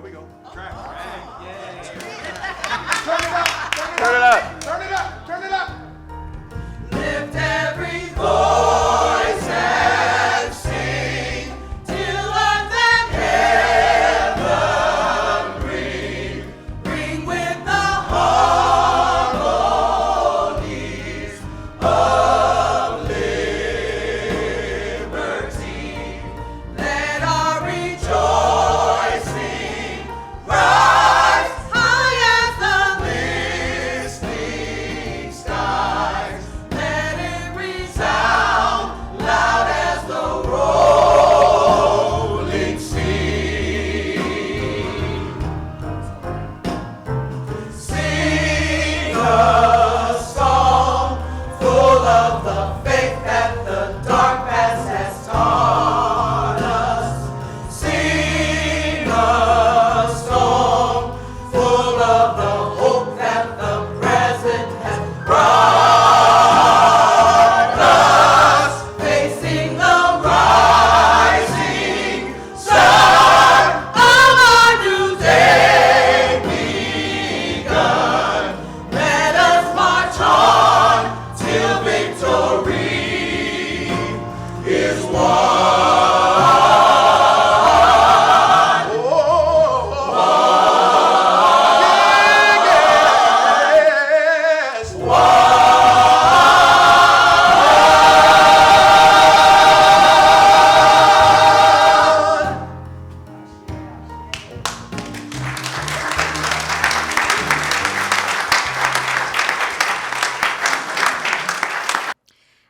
we go. Track. Yeah. Turn it up. Turn it up. Turn it up. Lift every voice and sing till earth and heaven ring with the harmonies of liberty. Let our rejoicing rise high as the listening skies. Let it resound loud as the rolling sea. Sing a song full of the faith that the dark past has taught us. Sing a song full of the hope that the present has brought us. Facing the rising sun of our new day begun. Let us march on till victory is won. Yes.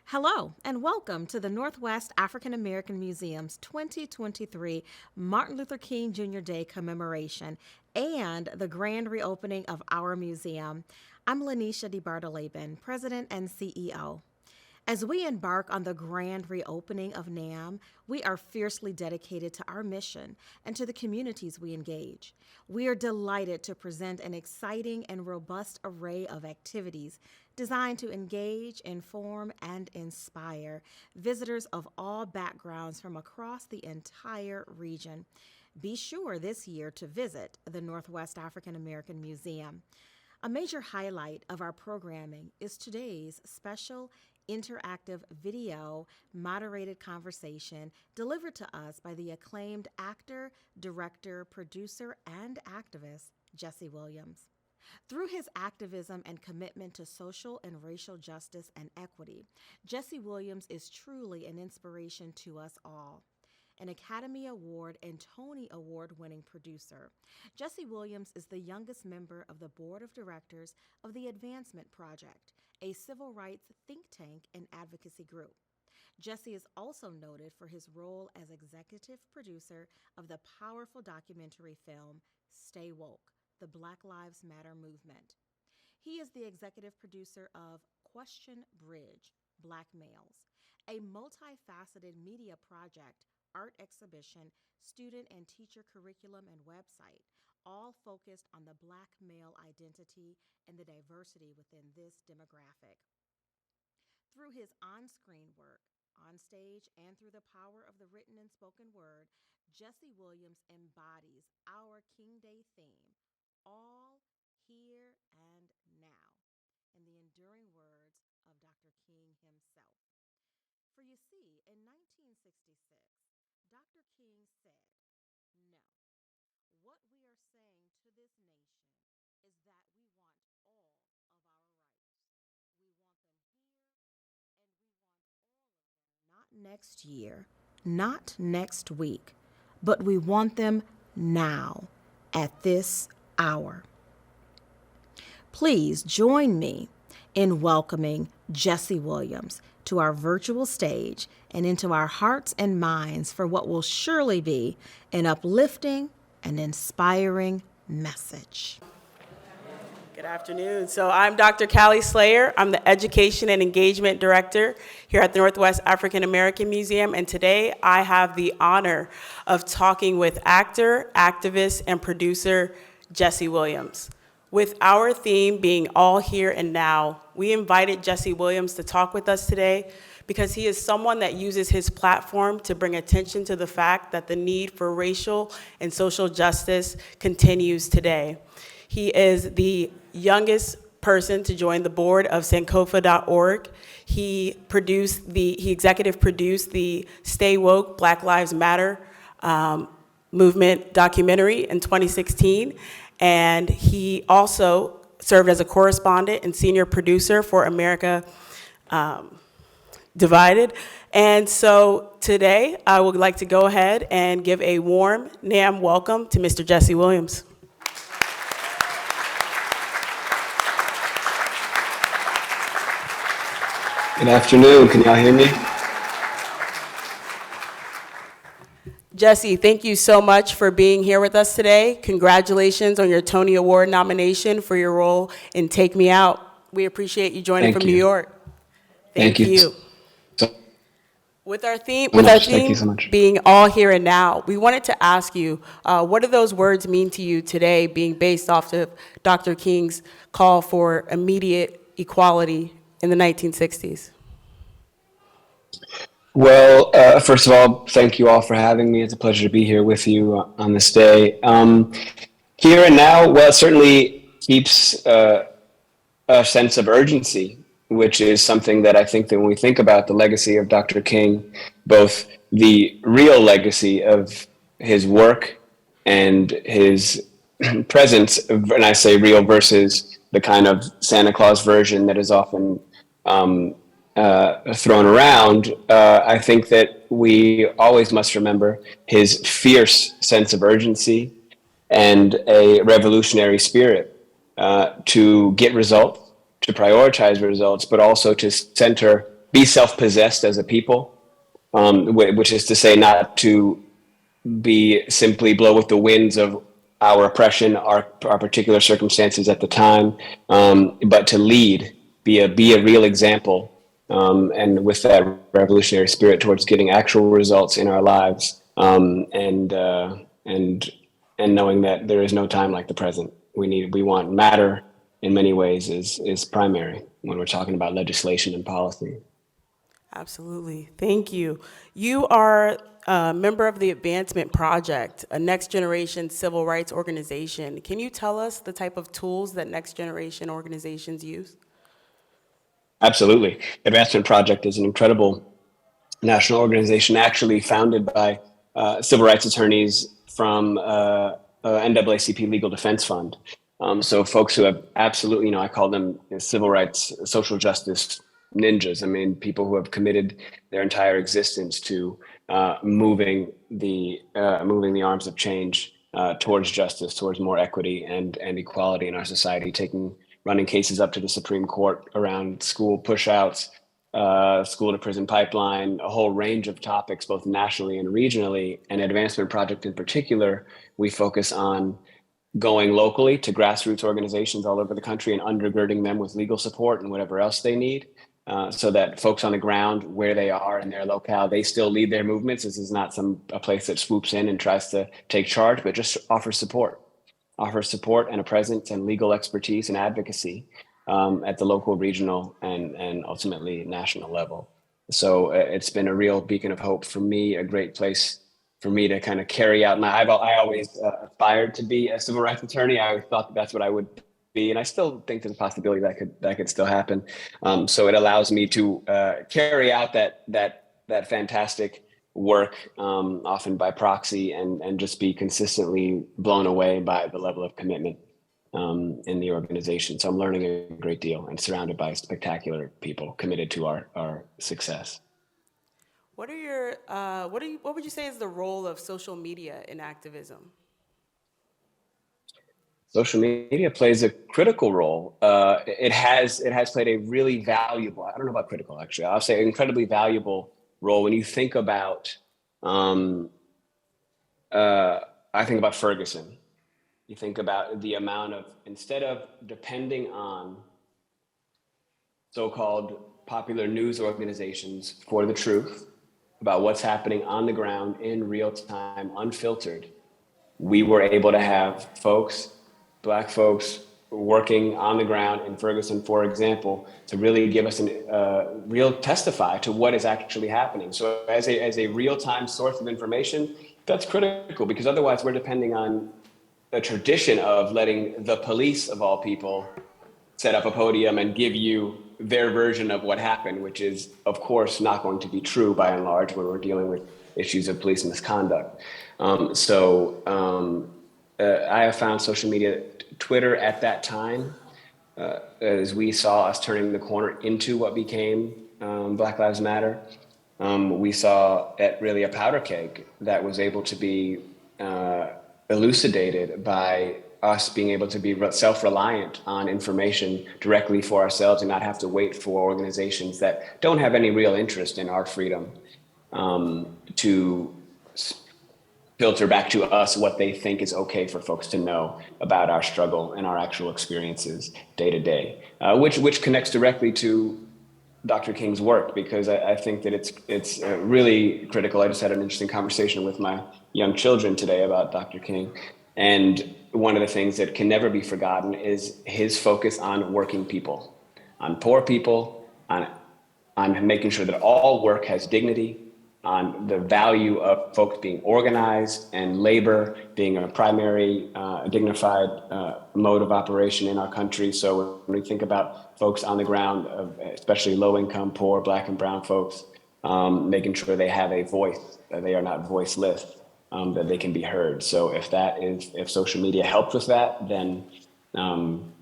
Hello, and welcome to the Northwest African American Museum's 2023 Martin Luther King Jr. Day commemoration and the grand reopening of our museum. I'm Lanisha DeBartolabin, President and CEO. As we embark on the grand reopening of NAAM, we are fiercely dedicated to our mission and to the communities we engage. We are delighted to present an exciting and robust array of activities designed to engage, inform, and inspire visitors of all backgrounds from across the entire region. Be sure this year to visit the Northwest African American Museum. A major highlight of our programming is today's special interactive video moderated conversation delivered to us by the acclaimed actor, director, producer, and activist, Jesse Williams. Through his activism and commitment to social and racial justice and equity, Jesse Williams is truly an inspiration to us all. An Academy Award and Tony Award-winning producer, Jesse Williams is the youngest member of the Board of Directors of the Advancement Project, a civil rights think tank and advocacy group. Jesse is also noted for his role as executive producer of the powerful documentary film Stay Woke, the Black Lives Matter movement. He is the executive producer of Question Bridge, Black Males, a multifaceted media project, art exhibition, student and teacher curriculum, and website, all focused on the Black male identity and the diversity within this demographic. Through his on-screen work, on stage, and through the power of the written and spoken word, Jesse Williams embodies our King Day theme, all here and now, in the enduring words of Dr. King himself. For you see, in 1966, Dr. King said, "No, what we are saying to this nation is that we want all of our rights. We want them here, and we want all of them not next year, not next week, but we want them now, at this hour." Please join me in welcoming Jesse Williams to our virtual stage and into our hearts and minds for what will surely be an uplifting and inspiring message. Good afternoon. So I'm Dr. Callie Slayer. I'm the Education and Engagement Director here at the Northwest African American Museum, and today I have the honor of talking with actor, activist, and producer Jesse Williams. With our theme being all here and now, we invited Jesse Williams to talk with us today because he is someone that uses his platform to bring attention to the fact that the need for racial and social justice continues today. He is the youngest person to join the board of Sankofa.org. He executive produced the Stay Woke, Black Lives Matter movement documentary in 2016, and he also served as a correspondent and senior producer for America Divided. And so today, I would like to go ahead and give a warm NAAM welcome to Mr. Jesse Williams. Good afternoon. Can y'all hear me? Jesse, thank you so much for being here with us today. Congratulations on your Tony Award nomination for your role in Take Me Out. We appreciate you joining from New York. Thank you. With our theme being all here and now, we wanted to ask you, what do those words mean to you today, being based off of Dr. King's call for immediate equality in the 1960s? Well, first of all, thank you all for having me. It's a pleasure to be here with you on this day. Here and now, well, it certainly keeps a sense of urgency, which is something that I think that when we think about the legacy of Dr. King, both the real legacy of his work and his presence, and I say real versus the kind of Santa Claus version that is often thrown around, I think that we always must remember his fierce sense of urgency and a revolutionary spirit to get results, to prioritize results, but also to be self-possessed as a people, which is to say not to be simply blow with the winds of our oppression, our particular circumstances at the time, but to lead, be a real example, and with that revolutionary spirit towards getting actual results in our lives, and knowing that there is no time like the present. We want matter in many ways is primary when we're talking about legislation and policy. Absolutely. Thank you. You are a member of the Advancement Project, a next generation civil rights organization. Can you tell us the type of tools that next generation organizations use? Absolutely. Advancement Project is an incredible national organization, actually founded by civil rights attorneys from NAACP Legal Defense Fund. So folks who have absolutely, I call them civil rights, social justice ninjas. I mean, people who have committed their entire existence to moving the arms of change towards justice, towards more equity and equality in our society, running cases up to the Supreme Court around school push-outs, school to prison pipeline, a whole range of topics, both nationally and regionally. And Advancement Project in particular, we focus on going locally to grassroots organizations all over the country and undergirding them with legal support and whatever else they need, so that folks on the ground where they are in their locale, they still lead their movements. This is not a place that swoops in and tries to take charge, but just offers support and a presence and legal expertise and advocacy at the local, regional, and ultimately national level. So it's been a real beacon of hope for me, a great place for me to kind of carry out I always aspired to be a civil rights attorney. I always thought that's what I would be, and I still think there's a possibility that could still happen. So it allows me to carry out that fantastic work, often by proxy, and just be consistently blown away by the level of commitment in the organization. So I'm learning a great deal and surrounded by spectacular people committed to our success. What would you say is the role of social media in activism? Social media plays a critical role. It has played a really valuable, I don't know about critical actually, I'll say incredibly valuable role when you think about, I think about Ferguson. You think about the amount of, instead of depending on so-called popular news organizations for the truth about what's happening on the ground in real time, unfiltered, we were able to have folks, Black folks, working on the ground in Ferguson, for example, to really give us real testify to what is actually happening. So as a real-time source of information, that's critical, because otherwise we're depending on a tradition of letting the police of all people set up a podium and give you their version of what happened, which is, of course, not going to be true by and large when we're dealing with issues of police misconduct. I have found social media, Twitter at that time, as we saw us turning the corner into what became Black Lives Matter, we saw it really a powder keg that was able to be elucidated by us being able to be self-reliant on information directly for ourselves and not have to wait for organizations that don't have any real interest in our freedom to filter back to us what they think is okay for folks to know about our struggle and our actual experiences day to day, which connects directly to Dr. King's work, because I think that it's really critical. I just had an interesting conversation with my young children today about Dr. King, and one of the things that can never be forgotten is his focus on working people, on poor people, on making sure that all work has dignity, on the value of folks being organized and labor being a primary dignified mode of operation in our country. So when we think about folks on the ground, especially low income, poor, Black and brown folks, making sure they have a voice, that they are not voiceless, that they can be heard. So if social media helps with that, then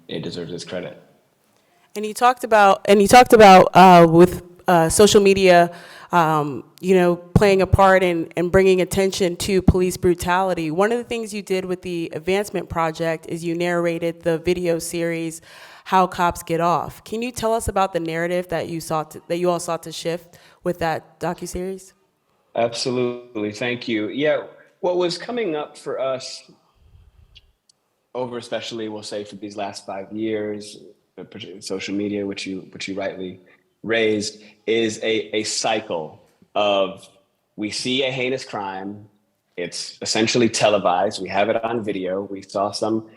it deserves its credit. And you talked about with social media, playing a part in bringing attention to police brutality. One of the things you did with the Advancement Project is you narrated the video series, How Cops Get Off. Can you tell us about the narrative that you all sought to shift with that docuseries? Absolutely, thank you. Yeah, what was coming up for us over, especially we'll say for these last 5 years, social media, which you rightly raised, is a cycle of, we see a heinous crime, it's essentially televised, we have it on video, we saw some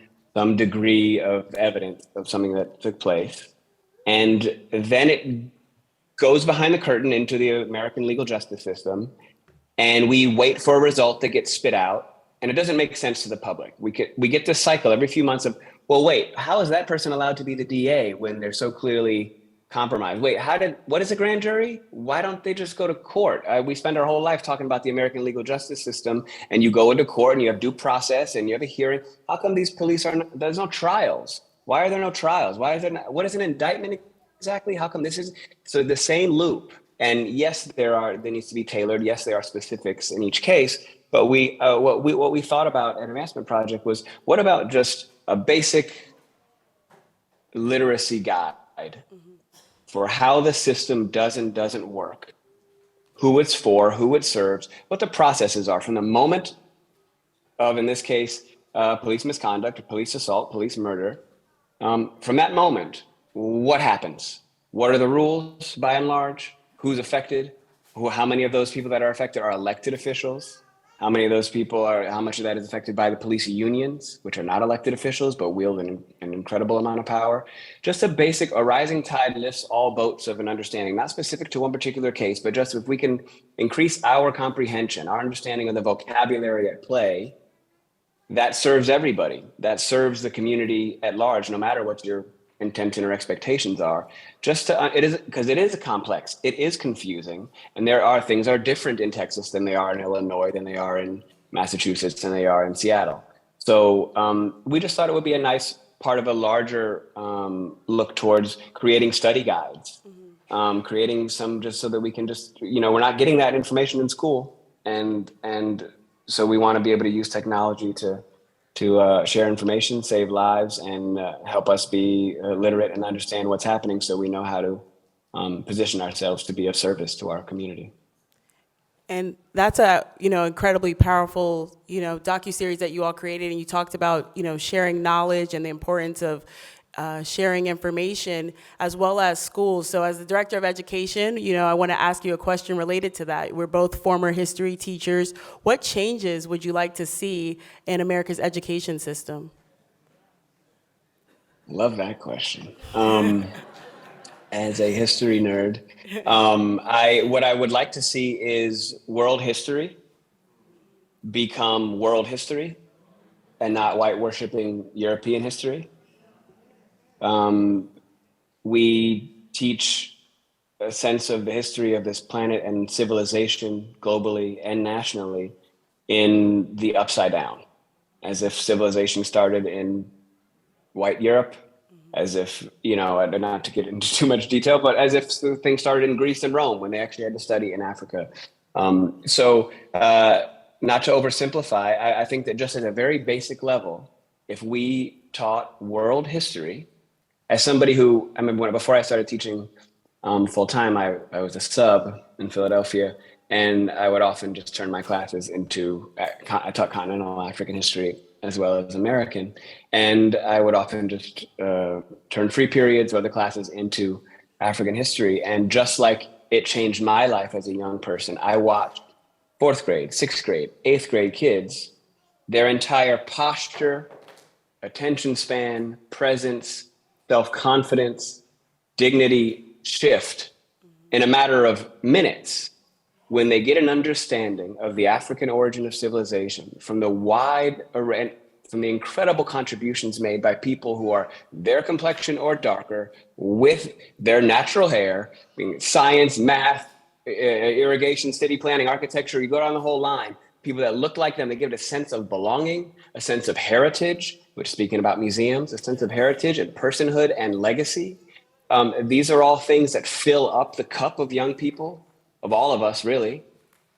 degree of evidence of something that took place, and then it goes behind the curtain into the American legal justice system, and we wait for a result that gets spit out, and it doesn't make sense to the public. We get this cycle every few months of, well, wait, how is that person allowed to be the DA when they're so clearly compromised? Wait, what is a grand jury? Why don't they just go to court? We spend our whole life talking about the American legal justice system, and you go into court and you have due process and you have a hearing. How come these police there's no trials? Why are there no trials? What is an indictment exactly? How come this is? So the same loop. And yes, there needs to be tailored. Yes, there are specifics in each case. But what we thought about at Advancement Project was, what about just a basic literacy guide for how the system does and doesn't work, who it's for, who it serves, what the processes are from the moment of, in this case, police misconduct, or police assault, police murder. From that moment, what happens? What are the rules by and large? Who's affected? How many of those people that are affected are elected officials? How much of that is affected by the police unions, which are not elected officials, but wield an incredible amount of power? Just a rising tide lifts all boats of an understanding, not specific to one particular case, but just if we can increase our comprehension, our understanding of the vocabulary at play, that serves everybody. That serves the community at large, no matter what your intention or expectations are. Because it is a complex, it is confusing, and things are different in Texas than they are in Illinois, than they are in Massachusetts, than they are in Seattle. So we just thought it would be a nice part of a larger look towards creating study guides, creating some, just so that we can we're not getting that information in school, and so we want to be able to use technology to share information, save lives, and help us be literate and understand what's happening, so we know how to position ourselves to be of service to our community. And that's a incredibly powerful docuseries that you all created, and you talked about sharing knowledge and the importance of sharing information, as well as schools. So as the director of education, I want to ask you a question related to that. We're both former history teachers. What changes would you like to see in America's education system? Love that question. As a history nerd, what I would like to see is world history become world history and not white worshiping European history. We teach a sense of the history of this planet and civilization globally and nationally in the upside down, as if civilization started in white Europe, as if, not to get into too much detail, but as if things started in Greece and Rome when they actually had to study in Africa. Not to oversimplify, I think that just at a very basic level, if we taught world history, as somebody who, I remember before I started teaching full time, I was a sub in Philadelphia, and I would often just turn my classes into, I taught continental African history as well as American, and I would often just turn free periods or other classes into African history. And just like it changed my life as a young person, I watched fourth grade, sixth grade, eighth grade kids, their entire posture, attention span, presence, self-confidence, dignity shift in a matter of minutes when they get an understanding of the African origin of civilization from the wide array, from the incredible contributions made by people who are their complexion or darker with their natural hair, science, math, irrigation, city planning, architecture, you go down the whole line, people that look like them, they give it a sense of belonging, a sense of heritage, which speaking about museums, a sense of heritage and personhood and legacy. These are all things that fill up the cup of young people, of all of us really.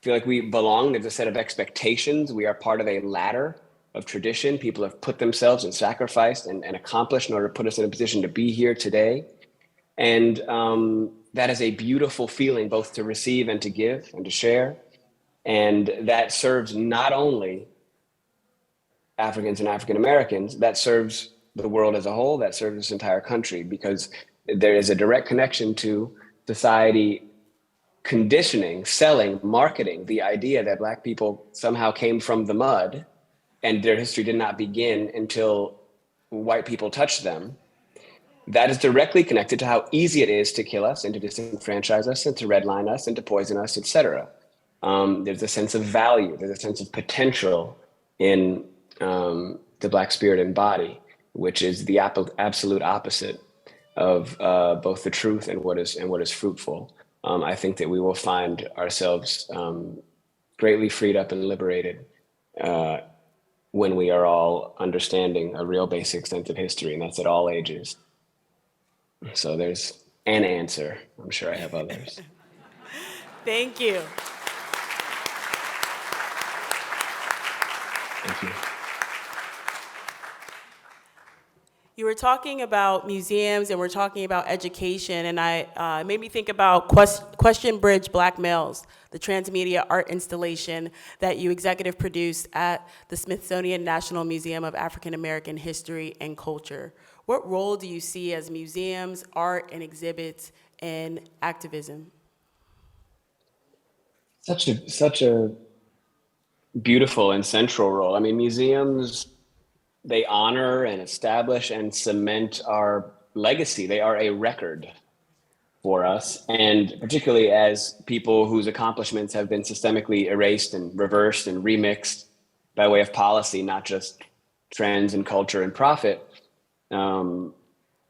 Feel like we belong. There's a set of expectations. We are part of a ladder of tradition. People have put themselves and sacrificed and accomplished in order to put us in a position to be here today. And that is a beautiful feeling, both to receive and to give and to share. And that serves not only Africans and African Americans, that serves the world as a whole, that serves this entire country, because there is a direct connection to society conditioning, selling, marketing the idea that Black people somehow came from the mud and their history did not begin until white people touched them. That is directly connected to how easy it is to kill us and to disenfranchise us and to redline us and to poison us, etc. There's a sense of value, there's a sense of potential in the Black spirit and body, which is the absolute opposite of both the truth and what is fruitful. I think that we will find ourselves greatly freed up and liberated when we are all understanding a real basic sense of history, and that's at all ages. So there's an answer. I'm sure I have others. Thank you. Thank you. You were talking about museums and we're talking about education, and it made me think about Question Bridge Black Males, the transmedia art installation that you executive produced at the Smithsonian National Museum of African American History and Culture. What role do you see as museums, art, and exhibits in activism? Such a beautiful and central role. I mean, museums, they honor and establish and cement our legacy. They are a record for us. And particularly as people whose accomplishments have been systemically erased and reversed and remixed by way of policy, not just trends and culture and profit,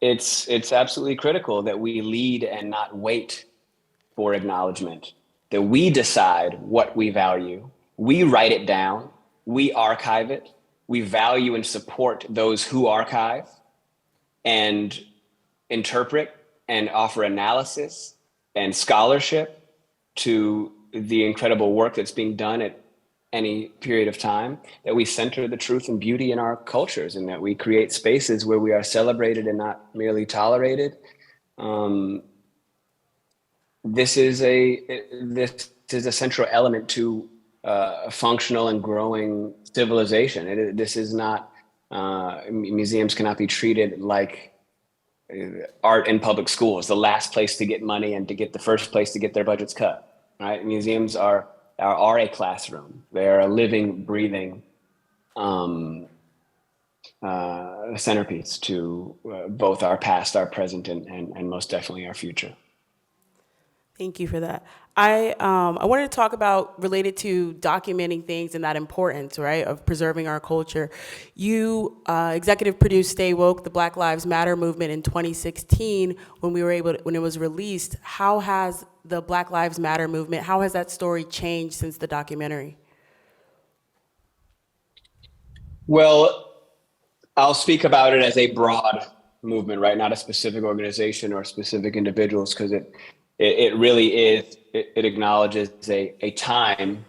it's absolutely critical that we lead and not wait for acknowledgement, that we decide what we value, we write it down, we archive it, we value and support those who archive and interpret and offer analysis and scholarship to the incredible work that's being done at any period of time, that we center the truth and beauty in our cultures, and that we create spaces where we are celebrated and not merely tolerated. This is a central element to a functional and growing civilization. This is not, museums cannot be treated like art in public schools, the last place to get money and to get the first place to get their budgets cut, right? Museums are a classroom. They are a living, breathing centerpiece to both our past, our present, and most definitely our future. Thank you for that. I wanted to talk about related to documenting things and that importance, right, of preserving our culture. You executive produced "Stay Woke: The Black Lives Matter Movement" in 2016 when it was released. How has the Black Lives Matter movement? How has that story changed since the documentary? Well, I'll speak about it as a broad movement, right? Not a specific organization or specific individuals, because it really is, it acknowledges a time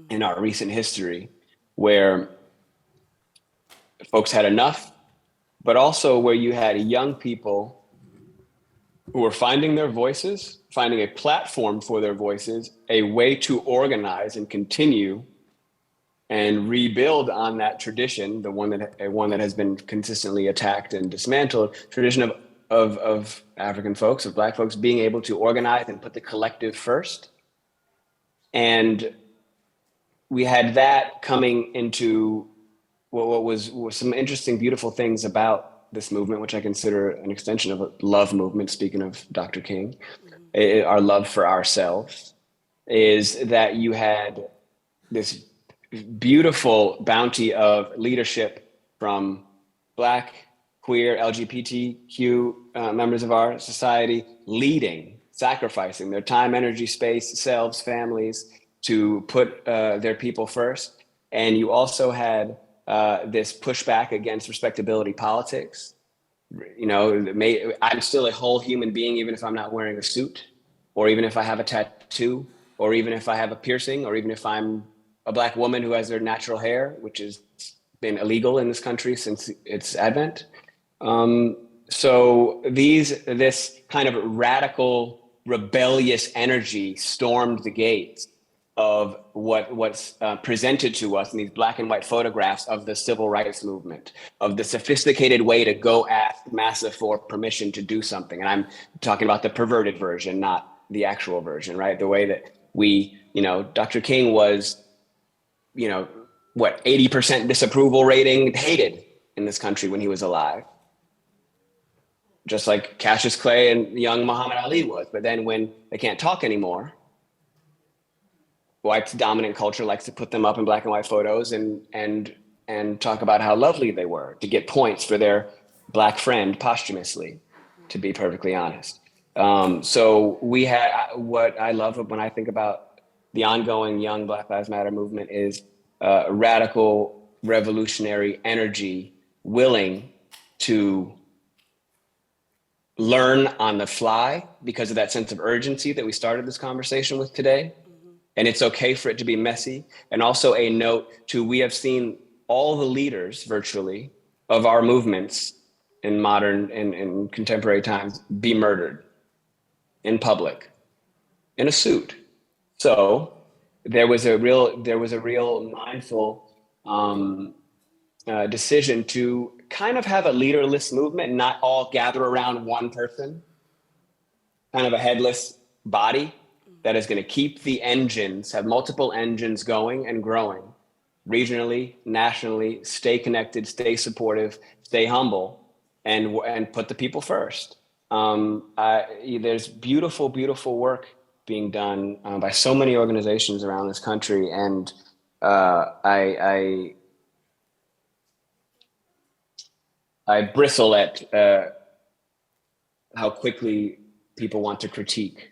in our recent history where folks had enough, but also where you had young people who were finding their voices, finding a platform for their voices, a way to organize and continue and rebuild on that tradition, the one that has been consistently attacked and dismantled, tradition of African folks, of Black folks being able to organize and put the collective first. And we had that coming into what was some interesting, beautiful things about this movement, which I consider an extension of a love movement, speaking of Dr. King, our love for ourselves, is that you had this beautiful bounty of leadership from Black, queer, LGBTQ members of our society leading, sacrificing their time, energy, space, selves, families to put their people first. And you also had this pushback against respectability politics. You know, I'm still a whole human being, even if I'm not wearing a suit, or even if I have a tattoo, or even if I have a piercing, or even if I'm a Black woman who has their natural hair, which has been illegal in this country since its advent. So this kind of radical, rebellious energy stormed the gates of what's presented to us in these black and white photographs of the civil rights movement, of the sophisticated way to go ask massa for permission to do something. And I'm talking about the perverted version, not the actual version, right? The way that Dr. King was, 80% disapproval rating, hated in this country when he was alive. Just like Cassius Clay and young Muhammad Ali was. But then when they can't talk anymore, white dominant culture likes to put them up in black and white photos and talk about how lovely they were to get points for their Black friend posthumously, to be perfectly honest. So we had, what I love when I think about the ongoing young Black Lives Matter movement is radical revolutionary energy, willing to learn on the fly because of that sense of urgency that we started this conversation with today. And it's okay for it to be messy. And also a note to, we have seen all the leaders virtually of our movements in modern and contemporary times be murdered in public in a suit. So there was a real mindful decision to kind of have a leaderless movement and not all gather around one person, kind of a headless body that is going to keep the engines, have multiple engines going and growing regionally, nationally, stay connected, stay supportive, stay humble, and put the people first. There's beautiful, beautiful work being done by so many organizations around this country. And I bristle at how quickly people want to critique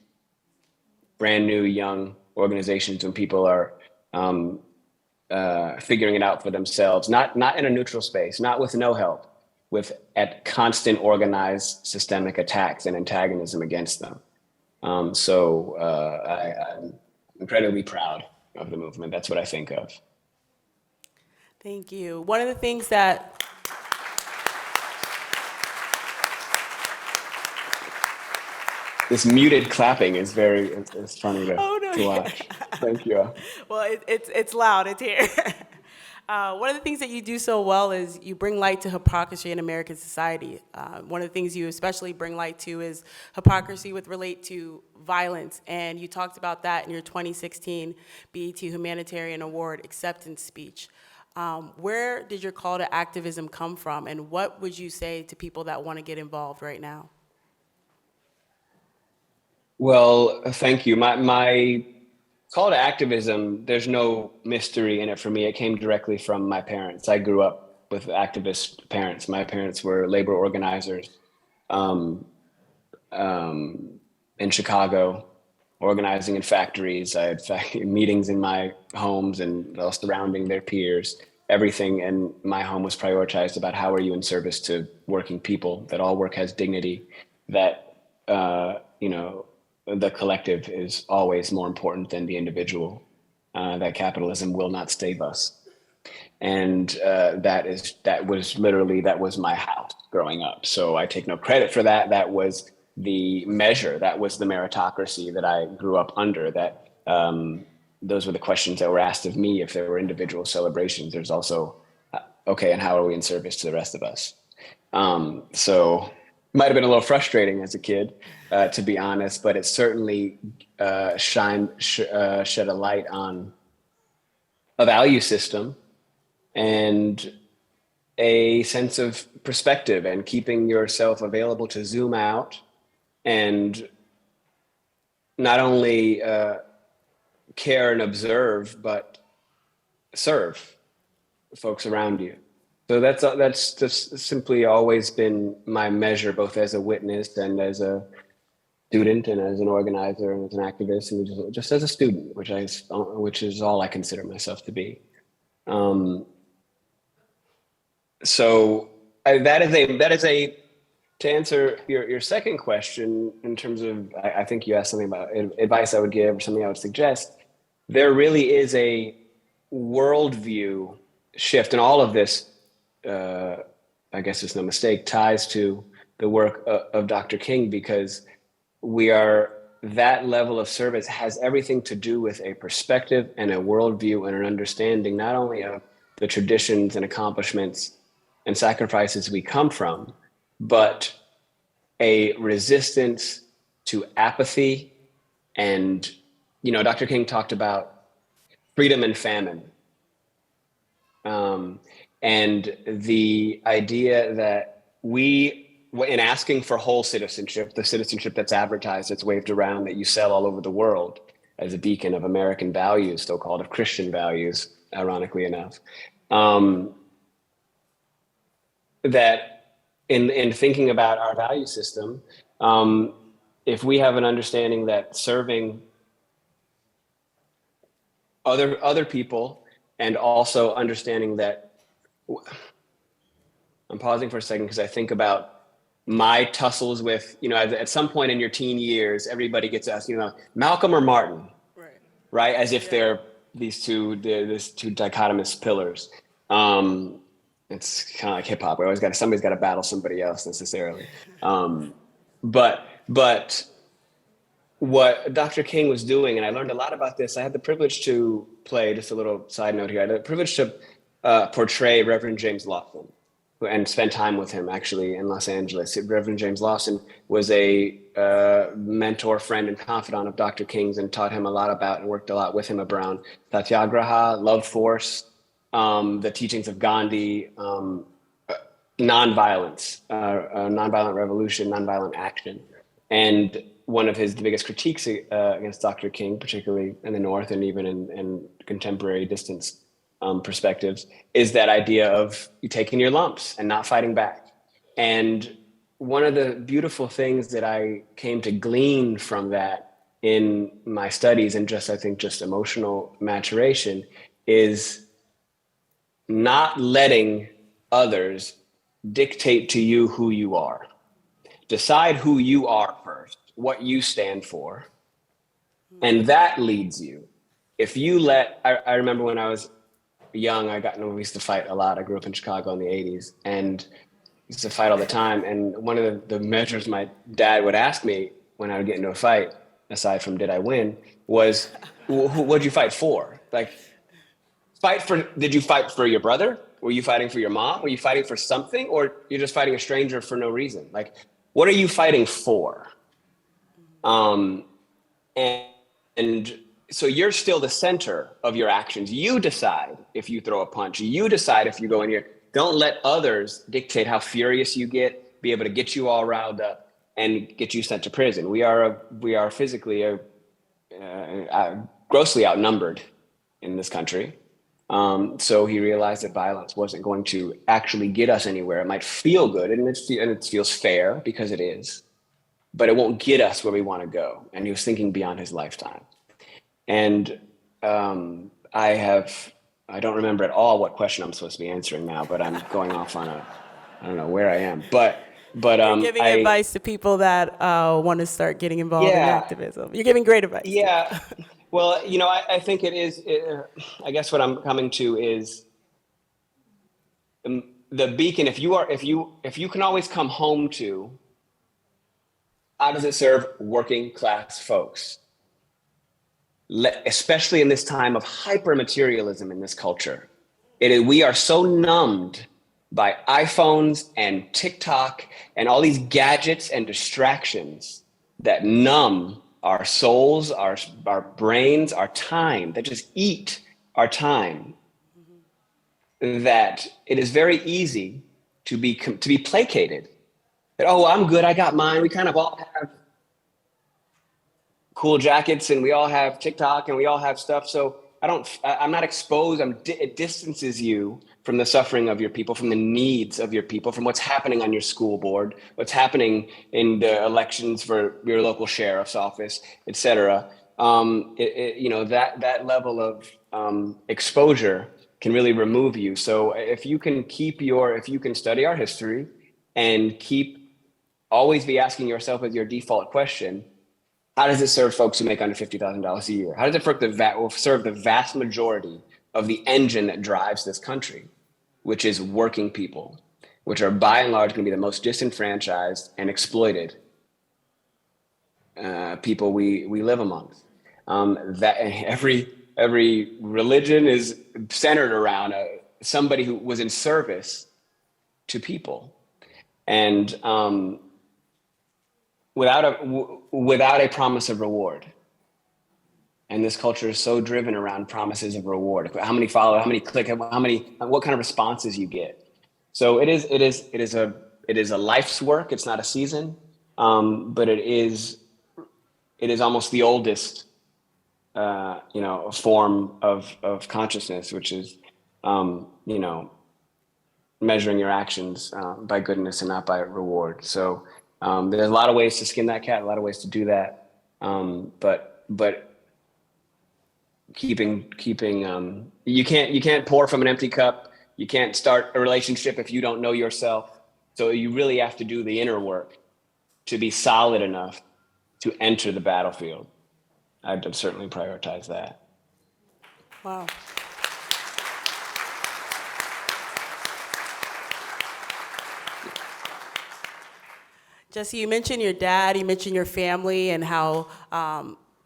brand new young organizations when people are figuring it out for themselves, not in a neutral space, not with no help, at constant organized systemic attacks and antagonism against them. I'm incredibly proud of the movement. That's what I think of. Thank you. One of the things that This muted clapping is it's funny to watch. Thank you. Well, it's loud. It's here. One of the things that you do so well is you bring light to hypocrisy in American society. One of the things you especially bring light to is hypocrisy with relate to violence, and you talked about that in your 2016 BET Humanitarian Award acceptance speech. Where did your call to activism come from, and what would you say to people that want to get involved right now? Well, thank you. My call to activism, there's no mystery in it for me. It came directly from my parents. I grew up with activist parents. My parents were labor organizers um, in Chicago, organizing in factories. I had meetings in my homes and all surrounding their peers. Everything in my home was prioritized about how are you in service to working people, that all work has dignity, that, the collective is always more important than the individual, that capitalism will not save us. And that was my house growing up. So I take no credit for that. That was the measure. That was the meritocracy that I grew up under. That those were the questions that were asked of me. If there were individual celebrations, there's also, okay, and how are we in service to the rest of us? So it might have been a little frustrating as a kid, to be honest, but it certainly shed a light on a value system and a sense of perspective, and keeping yourself available to zoom out and not only care and observe, but serve folks around you. So that's just simply always been my measure, both as a witness and as a student and as an organizer and as an activist, and just as a student, which is all I consider myself to be. To answer your second question, in terms of, I think you asked something about advice I would give or something I would suggest. There really is a worldview shift, and all of this, I guess it's no mistake, ties to the work of Dr. King, because that level of service has everything to do with a perspective and a worldview and an understanding, not only of the traditions and accomplishments and sacrifices we come from, but a resistance to apathy. And, Dr. King talked about freedom and famine. And the idea that in asking for whole citizenship, the citizenship that's advertised, that's waved around, that you sell all over the world as a beacon of American values, so-called of Christian values, ironically enough, that in thinking about our value system, if we have an understanding that serving other people, and also understanding that, I'm pausing for a second because I think about my tussles with, at some point in your teen years, everybody gets asked, Malcolm or Martin, right? As if they're these two dichotomous pillars. It's kind of like hip hop. Somebody's got to battle somebody else necessarily. But what Dr. King was doing, and I learned a lot about this. I had the privilege to play, just a little side note here, I had the privilege to portray Reverend James Lawson, and spend time with him actually in Los Angeles. Reverend James Lawson was a mentor, friend, and confidant of Dr. King's, and taught him a lot about and worked a lot with him around Satyagraha, love force, the teachings of Gandhi, nonviolence, nonviolent revolution, nonviolent action. And one of his biggest critiques against Dr. King, particularly in the North and even in contemporary distance perspectives, is that idea of you taking your lumps and not fighting back. And one of the beautiful things that I came to glean from that in my studies, and I think just emotional maturation, is not letting others dictate to you who you are. Decide who you are first, what you stand for, and that leads you. If you I remember when I was young, we used to fight a lot. I grew up in Chicago in the 80s and used to fight all the time. And one of the measures my dad would ask me when I would get into a fight, aside from did I win, was what'd you fight for? Like, did you fight for your brother? Were you fighting for your mom? Were you fighting for something? Or you're just fighting a stranger for no reason? Like, what are you fighting for? And so you're still the center of your actions. You decide if you throw a punch. You decide if you go in here. Don't let others dictate how furious you get, be able to get you all riled up and get you sent to prison. We are physically grossly outnumbered in this country. So he realized that violence wasn't going to actually get us anywhere. It might feel good, and it feels fair because it is, but it won't get us where we want to go. And he was thinking beyond his lifetime. And I don't remember at all what question I'm supposed to be answering now, but I'm going off on I don't know where I am. But You're giving advice to people that want to start getting involved in activism. You're giving great advice. Yeah. Well, I think it is. I guess what I'm coming to is the beacon. If you can always come home to, how does it serve working class folks? Especially in this time of hyper materialism in this culture. We are so numbed by iPhones and TikTok and all these gadgets and distractions that numb our souls, our brains, our time, that just eat our time, that it is very easy to be placated. That, oh, I'm good, I got mine. We kind of all have cool jackets and we all have TikTok and we all have stuff. So I'm not exposed. It distances you from the suffering of your people, from the needs of your people, from what's happening on your school board, what's happening in the elections for your local sheriff's office, et cetera. That level of exposure can really remove you. So if you can study our history and always be asking yourself as your default question, how does it serve folks who make under $50,000 a year? How does it serve the vast majority of the engine that drives this country, which is working people, which are by and large going to be the most disenfranchised and exploited people we live amongst? That every religion is centered around somebody who was in service to people, and without a promise of reward. And this culture is so driven around promises of reward. How many follow, how many click, what kind of responses you get. So it is a life's work. It's not a season, but it is almost the oldest, form of consciousness, which is, measuring your actions by goodness and not by reward. So there's a lot of ways to skin that cat, a lot of ways to do that. But keeping you can't pour from an empty cup. You can't start a relationship if you don't know yourself. So you really have to do the inner work to be solid enough to enter the battlefield. I'd certainly prioritize that. Wow. Jesse, you mentioned your dad, you mentioned your family and how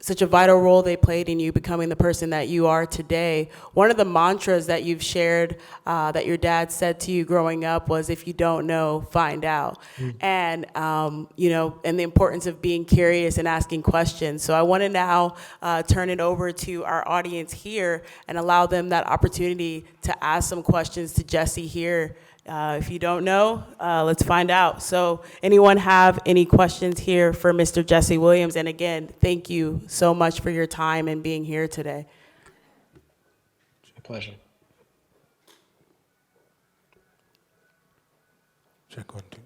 such a vital role they played in you becoming the person that you are today. One of the mantras that you've shared that your dad said to you growing up was, if you don't know, find out. And, and the importance of being curious and asking questions. So I want to now turn it over to our audience here and allow them that opportunity to ask some questions to Jesse here. If you don't know, let's find out. So anyone have any questions here for Mr. Jesse Williams? And again, thank you so much for your time and being here today. It's a pleasure. Check 1, 2.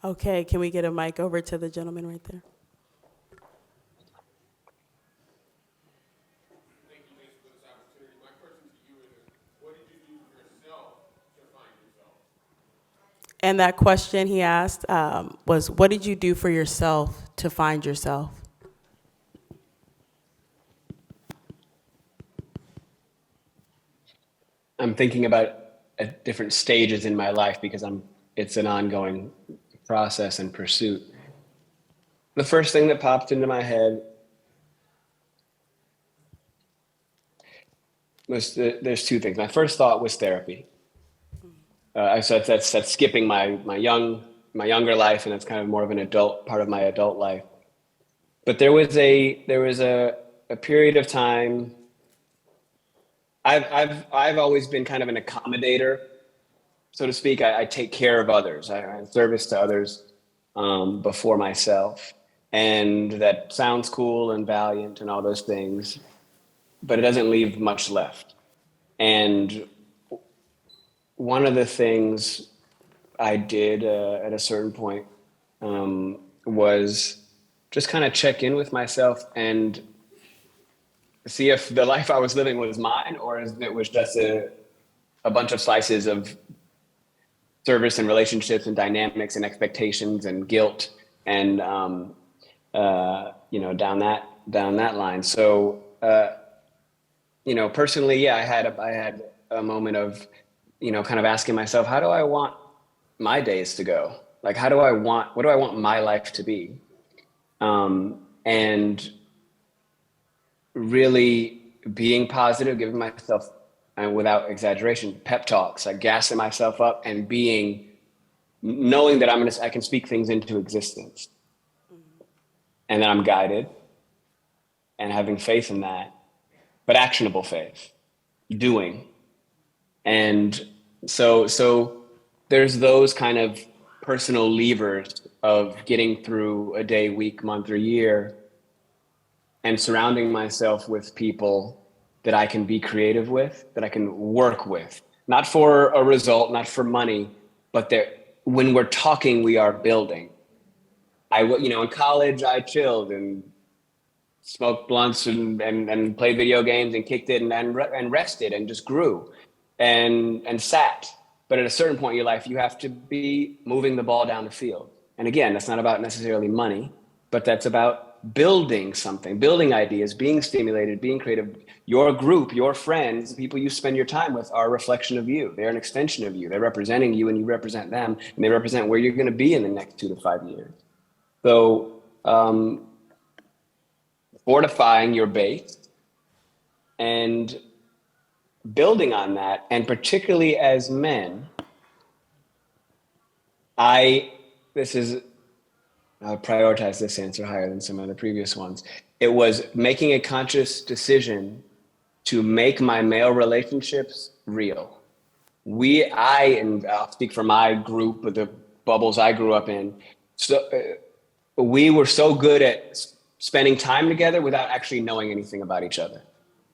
Okay, can we get a mic over to the gentleman right there? And that question he asked was, what did you do for yourself to find yourself? I'm thinking about at different stages in my life because it's an ongoing process and pursuit. The first thing that popped into my head was there's two things. My first thought was therapy. So that's skipping my younger life, and that's kind of more of an adult part of my adult life. But there was a period of time I've always been kind of an accommodator, so to speak. I take care of others. I service to others before myself, and that sounds cool and valiant and all those things, but it doesn't leave much left. And one of the things I did at a certain point was just kind of check in with myself and see if the life I was living was mine or if it was just a bunch of slices of service and relationships and dynamics and expectations and guilt and down that line. So personally, yeah, I had a moment of kind of asking myself, how do I want my days to go? Like, what do I want my life to be? And really being positive, giving myself, and without exaggeration, pep talks, like gassing myself up and knowing that I can speak things into existence, and that I'm guided, and having faith in that, but actionable faith, doing. And so there's those kind of personal levers of getting through a day, week, month, or year, and surrounding myself with people that I can be creative with, that I can work with, not for a result, not for money, but that when we're talking, we are building. In college, I chilled and smoked blunts and played video games and kicked it and rested and just grew and sat. But at a certain point in your life, you have to be moving the ball down the field. And again, that's not about necessarily money, but that's about building something, building ideas, being stimulated, being creative. Your group, your friends, the people you spend your time with are a reflection of you. They're an extension of you. They're representing you and you represent them, and they represent where you're going to be in the next 2 to 5 years. So fortifying your base and building on that, and particularly as men, I'll prioritize this answer higher than some of the previous ones. It was making a conscious decision to make my male relationships real. And I'll speak for my group, the bubbles I grew up in. So we were so good at spending time together without actually knowing anything about each other,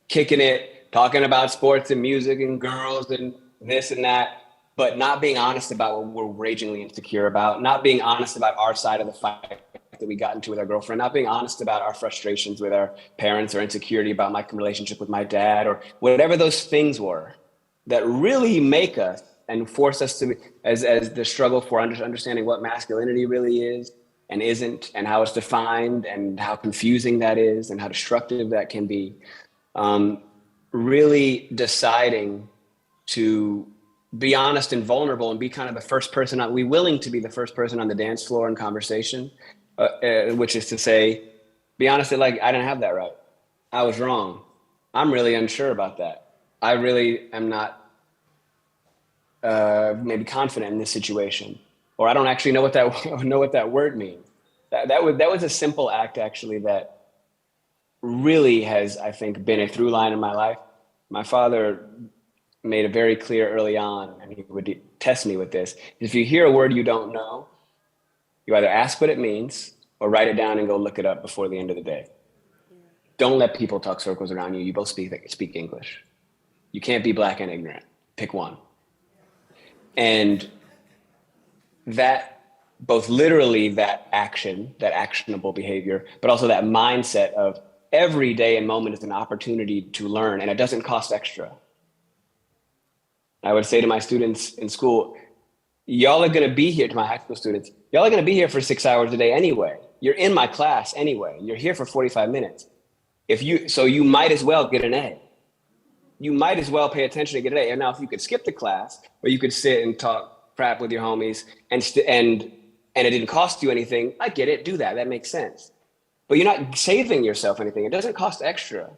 kicking it, talking about sports and music and girls and this and that, but not being honest about what we're ragingly insecure about, not being honest about our side of the fight that we got into with our girlfriend, not being honest about our frustrations with our parents or insecurity about my relationship with my dad or whatever those things were that really make us and force us to, as the struggle for understanding what masculinity really is and isn't, and how it's defined and how confusing that is and how destructive that can be. Really deciding to be honest and vulnerable and be kind of the first person willing to be the first person on the dance floor in conversation, which is to say, be honest that like, I didn't have that right. I was wrong. I'm really unsure about that. I really am not maybe confident in this situation, or I don't actually know what that word means. That was a simple act actually that really has, I think, been a through line in my life. My father made it very clear early on, and he would test me with this. If you hear a word you don't know, you either ask what it means or write it down and go look it up before the end of the day. Don't let people talk circles around you. You both speak English. You can't be black and ignorant. Pick one. And that, both literally that action, that actionable behavior, but also that mindset of every day and moment is an opportunity to learn, and it doesn't cost extra. I would say to my students in school, y'all are going to be here, to my high school students, y'all are going to be here for 6 hours a day anyway. You're in my class anyway. You're here for 45 minutes. So you might as well get an A. You might as well pay attention to get an A. And now if you could skip the class, or you could sit and talk crap with your homies and it didn't cost you anything, I get it, do that. That makes sense. But you're not saving yourself anything. It doesn't cost extra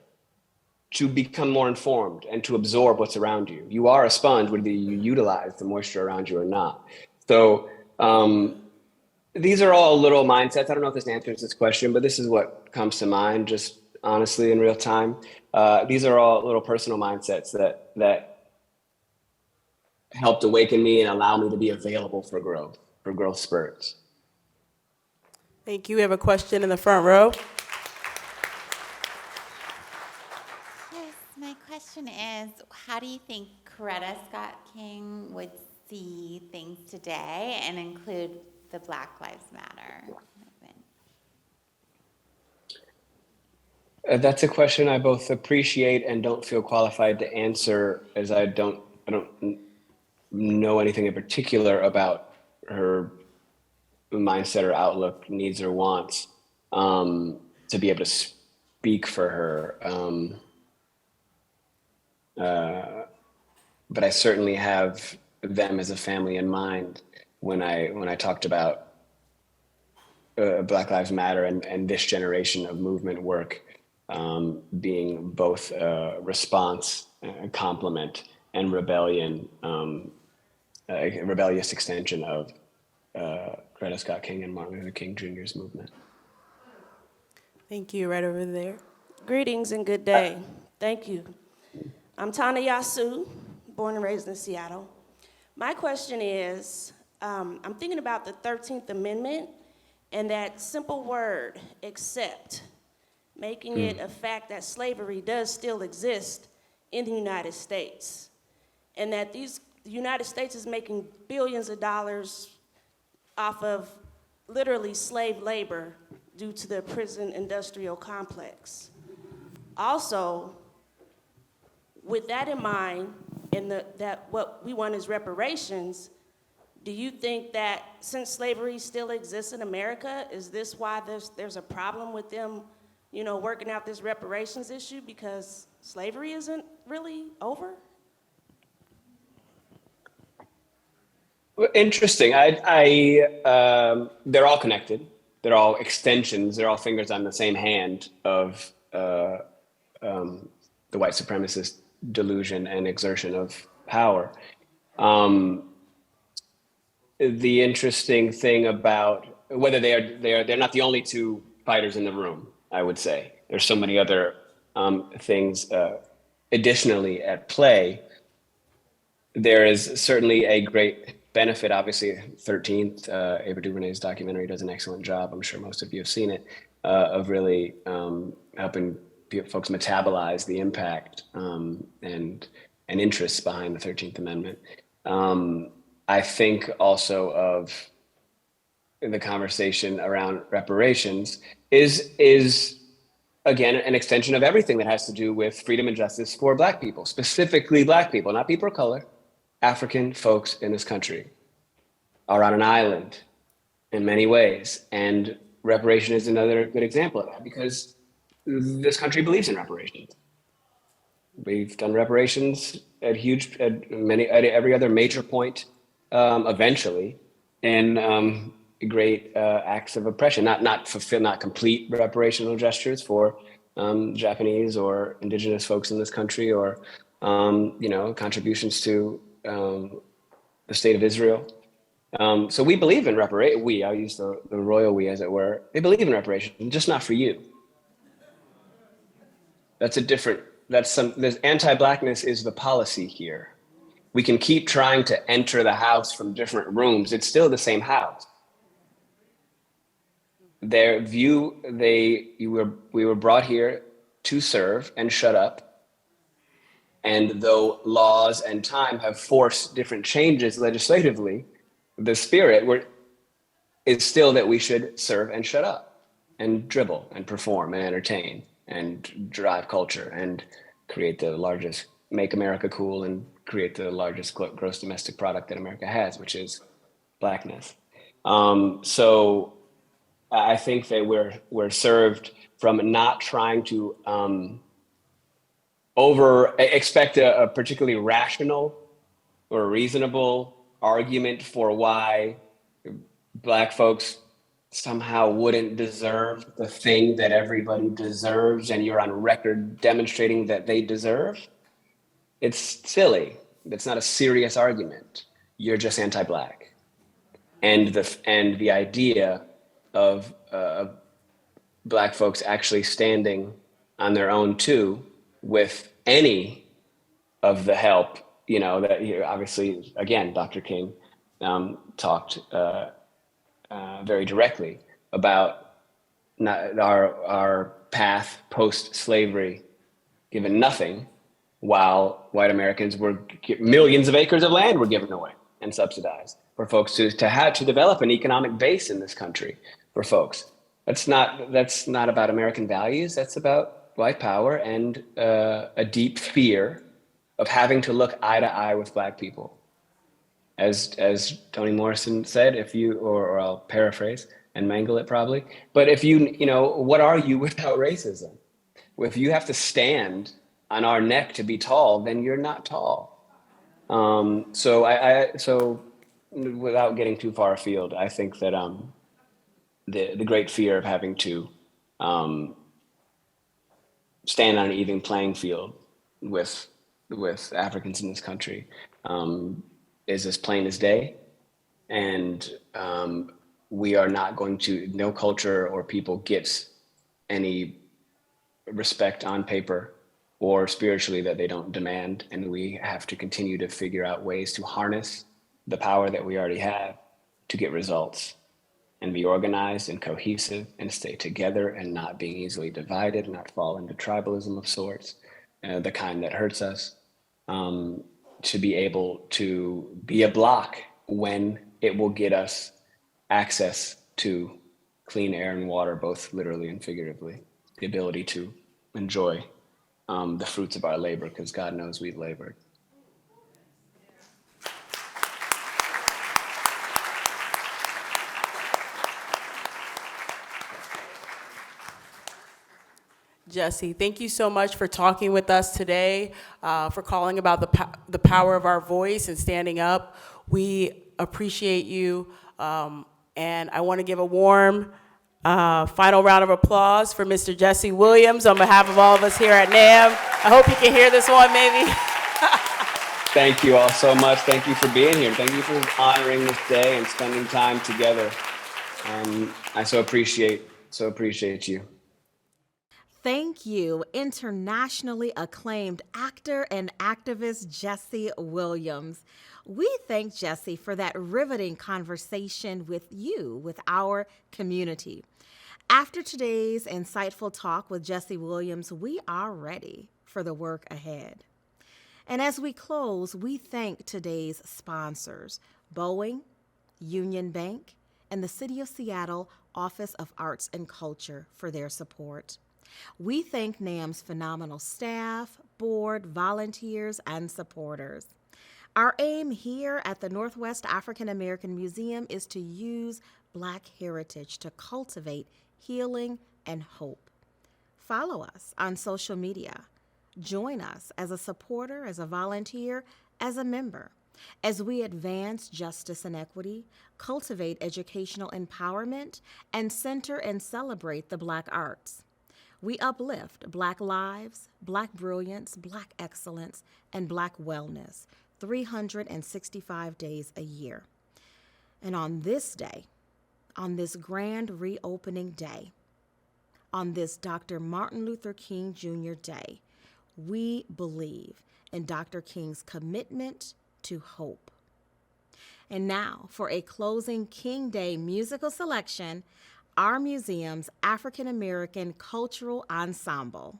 to become more informed and to absorb what's around you. You are a sponge whether you utilize the moisture around you or not. So these are all little mindsets. I don't know if this answers this question, but this is what comes to mind just honestly in real time. these are all little personal mindsets that helped awaken me and allow me to be available for growth spurts. Thank you. We have a question in the front row. Yes, my question is, how do you think Coretta Scott King would see things today and include the Black Lives Matter movement? That's a question I both appreciate and don't feel qualified to answer, as I don't know anything in particular about her mindset or outlook, needs or wants, to be able to speak for her. But I certainly have them as a family in mind when I talked about Black Lives Matter and this generation of movement work being both a response, a complement, and rebellion, a rebellious extension of Coretta Scott King and Martin Luther King Jr.'s movement. Thank you. Right over there. Greetings and good day. Thank you. I'm Tana Yasu, born and raised in Seattle. My question is, I'm thinking about the 13th Amendment and that simple word, accept, making it a fact that slavery does still exist in the United States, and that the United States is making billions of dollars off of literally slave labor due to the prison industrial complex. Also, with that in mind, and that what we want is reparations, do you think that since slavery still exists in America, is this why there's a problem with them, working out this reparations issue, because slavery isn't really over? Interesting. They're all connected. They're all extensions. They're all fingers on the same hand of the white supremacist delusion and exertion of power. The interesting thing about whether they're not the only two fighters in the room, I would say. There's so many other things additionally at play. There is certainly a great benefit, obviously. 13th, Ava DuVernay's documentary does an excellent job. I'm sure most of you have seen it, of really helping folks metabolize the impact and interests behind the 13th Amendment. I think also of the conversation around reparations is again an extension of everything that has to do with freedom and justice for Black people, specifically Black people, not people of color. African folks in this country are on an island in many ways, and reparation is another good example of that, because this country believes in reparations. We've done reparations at every other major point, eventually, in great acts of oppression. Not complete reparational gestures for Japanese or indigenous folks in this country, or contributions to the state of Israel. So we believe in reparation. I'll use the royal we, as it were. They believe in reparation, just not for you. There's anti-Blackness is the policy here. We can keep trying to enter the house from different rooms. It's still the same house. Their view, we were brought here to serve and shut up. And though laws and time have forced different changes legislatively, the spirit is still that we should serve and shut up and dribble and perform and entertain and drive culture and create the largest, make America cool and create the largest gross domestic product that America has, which is Blackness. So I think that we're served from not trying to expect a particularly rational or reasonable argument for why Black folks somehow wouldn't deserve the thing that everybody deserves, and you're on record demonstrating that they deserve. It's silly. It's not a serious argument. You're just anti-Black. And the idea of Black folks actually standing on their own too, with any of the help, that obviously, again, Dr. King talked very directly about our path post-slavery, given nothing, while white Americans were millions of acres of land were given away and subsidized for folks to develop an economic base in this country for folks. That's not about American values. That's about white power and a deep fear of having to look eye to eye with Black people. As Toni Morrison said, or I'll paraphrase and mangle it probably, but if what are you without racism? If you have to stand on our neck to be tall, then you're not tall. So without getting too far afield, I think that the great fear of having to stand on an even playing field with Africans in this country is as plain as day, and we are not going to. No culture or people gets any respect on paper or spiritually that they don't demand, and we have to continue to figure out ways to harness the power that we already have to get results and be organized and cohesive and stay together and not being easily divided, not fall into tribalism of sorts, the kind that hurts us, to be able to be a block when it will get us access to clean air and water, both literally and figuratively, the ability to enjoy the fruits of our labor, because God knows we've labored. Jesse, thank you so much for talking with us today, for calling about the power of our voice and standing up. We appreciate you, and I want to give a warm final round of applause for Mr. Jesse Williams on behalf of all of us here at NAAM. I hope you can hear this one, maybe. Thank you all so much. Thank you for being here. Thank you for honoring this day and spending time together. I so appreciate you. Thank you, internationally acclaimed actor and activist Jesse Williams. We thank Jesse for that riveting conversation with our community. After today's insightful talk with Jesse Williams, we are ready for the work ahead. And as we close, we thank today's sponsors, Boeing, Union Bank, and the City of Seattle Office of Arts and Culture for their support. We thank NAAM's phenomenal staff, board, volunteers, and supporters. Our aim here at the Northwest African American Museum is to use Black heritage to cultivate healing and hope. Follow us on social media. Join us as a supporter, as a volunteer, as a member, as we advance justice and equity, cultivate educational empowerment, and center and celebrate the Black arts. We uplift Black lives, Black brilliance, Black excellence, and Black wellness 365 days a year. And on this day, on this grand reopening day, on this Dr. Martin Luther King Jr. Day, we believe in Dr. King's commitment to hope. And now, for a closing King Day musical selection, our museum's African American Cultural Ensemble.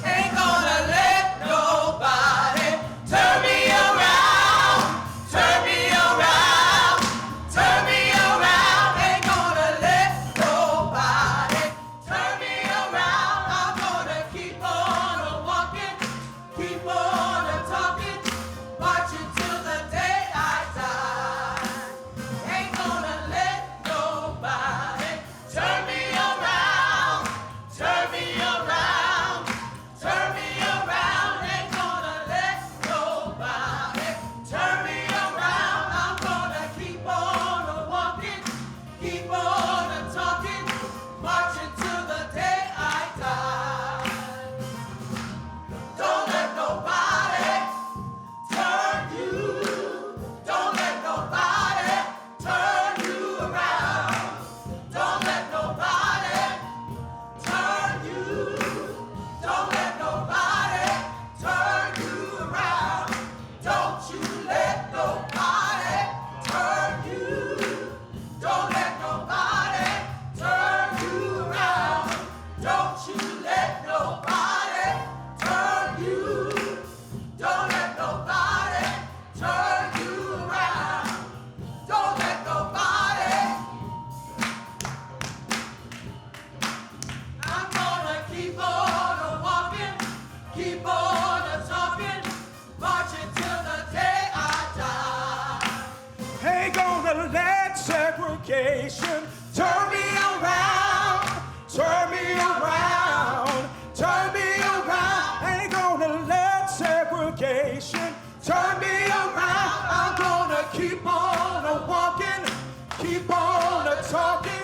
Ain't gonna let nobody turn me around, turn me around. segregation. Turn me around, turn me around, turn me around. Ain't gonna let segregation turn me around. I'm gonna keep on walking, keep on talking.